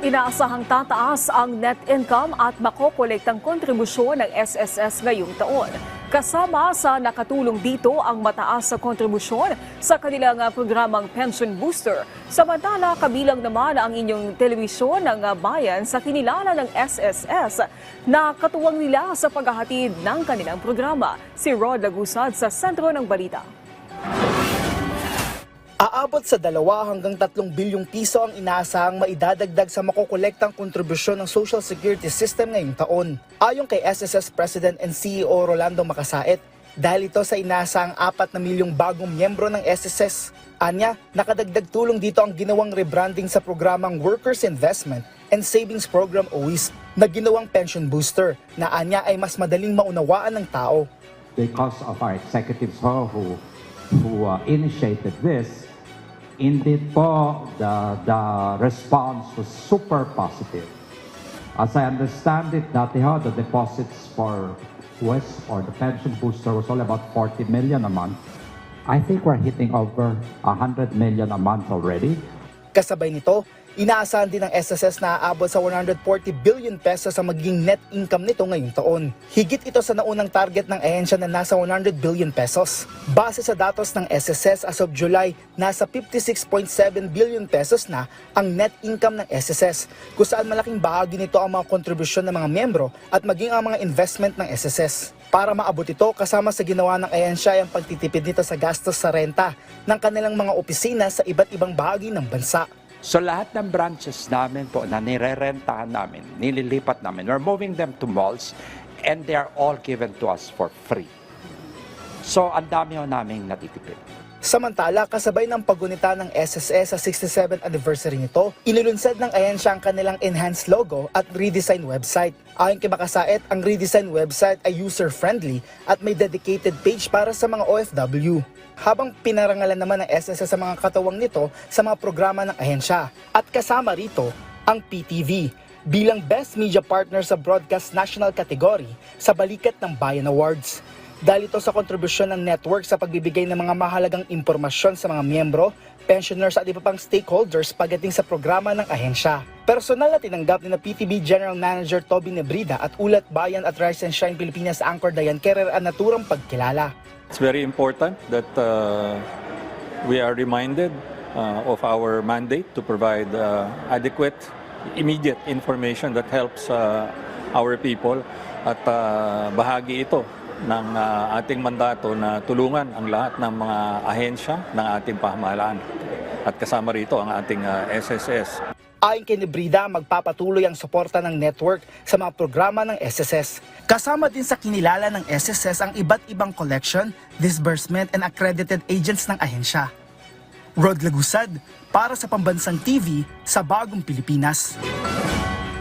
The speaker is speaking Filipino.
Inaasahang tataas ang net income at makokolektang kontribusyon ng SSS ngayong taon. Kasama sa nakatulong dito ang mataas sa kontribusyon sa kanilang programang Pension Booster. Samantala, kabilang naman ang inyong telebisyon ng bayan sa kinilala ng SSS na katuwang nila sa paghahatid ng kanilang programa. Si Rod Lagusad sa sentro ng balita. Aabot sa 2 hanggang 3 bilyong piso ang inaasahang maidadagdag sa makokolektang kontribusyon ng Social Security System ngayong taon. Ayon kay SSS President and CEO Rolando Macasait, dahil ito sa inaasahang 4 na milyong bagong miyembro ng SSS. Anya, nakadagdag tulong dito ang ginawang rebranding sa programang Workers Investment and Savings Program o WISP na ginawang Pension Booster na anya ay mas madaling maunawaan ng tao. Because of our executives who initiated this, indeed po, the response was super positive. As I understand it, dati ho, the deposits for WISP or the pension booster was all about 40 million a month. I think we're hitting over 100 million a month already. Kasabay nito, inaasahan din ng SSS na aabot sa 140 billion pesos ang magiging net income nito ngayong taon. Higit ito sa naunang target ng ahensya na nasa 100 billion pesos. Base sa datos ng SSS as of July, nasa 56.7 billion pesos na ang net income ng SSS, kung saan malaking bahagi nito ang mga kontribusyon ng mga miyembro at maging ang mga investment ng SSS. Para maabot ito, kasama sa ginawa ng ahensya ay ang pagtitipid nito sa gastos sa renta ng kanilang mga opisina sa iba't ibang bahagi ng bansa. So lahat ng branches namin po na nirerentahan namin, nililipat namin, we're moving them to malls and they are all given to us for free. So ang dami ho namin natitipid. Samantala, kasabay ng paggunita ng SSS sa 67th anniversary nito, inulunsad ng ahensya ang kanilang enhanced logo at redesign website. Ayon kay Macasait, ang redesign website ay user-friendly at may dedicated page para sa mga OFW. Habang pinarangalan naman ng SSS sa mga katawang nito sa mga programa ng ahensya. At kasama rito ang PTV bilang Best Media Partner sa Broadcast National Category sa Balikat ng Bayan Awards. Dahil ito sa kontribusyon ng network sa pagbibigay ng mga mahalagang impormasyon sa mga miyembro, pensioners at iba pang stakeholders pagdating sa programa ng ahensya. Personal na tinanggap ni PTV General Manager Toby Nebrida at Ulat Bayan at Rise and Shine Pilipinas anchor Diane Kerrer ang naturang pagkilala. It's very important that we are reminded of our mandate to provide adequate, immediate information that helps our people at bahagi ito ng ating mandato na tulungan ang lahat ng mga ahensya ng ating pamahalaan at kasama rito ang ating SSS. Ayon kay Nebrida, magpapatuloy ang suporta ng network sa mga programa ng SSS. Kasama din sa kinilala ng SSS ang iba't ibang collection, disbursement and accredited agents ng ahensya. Rod Lagusad, para sa Pambansang TV sa Bagong Pilipinas.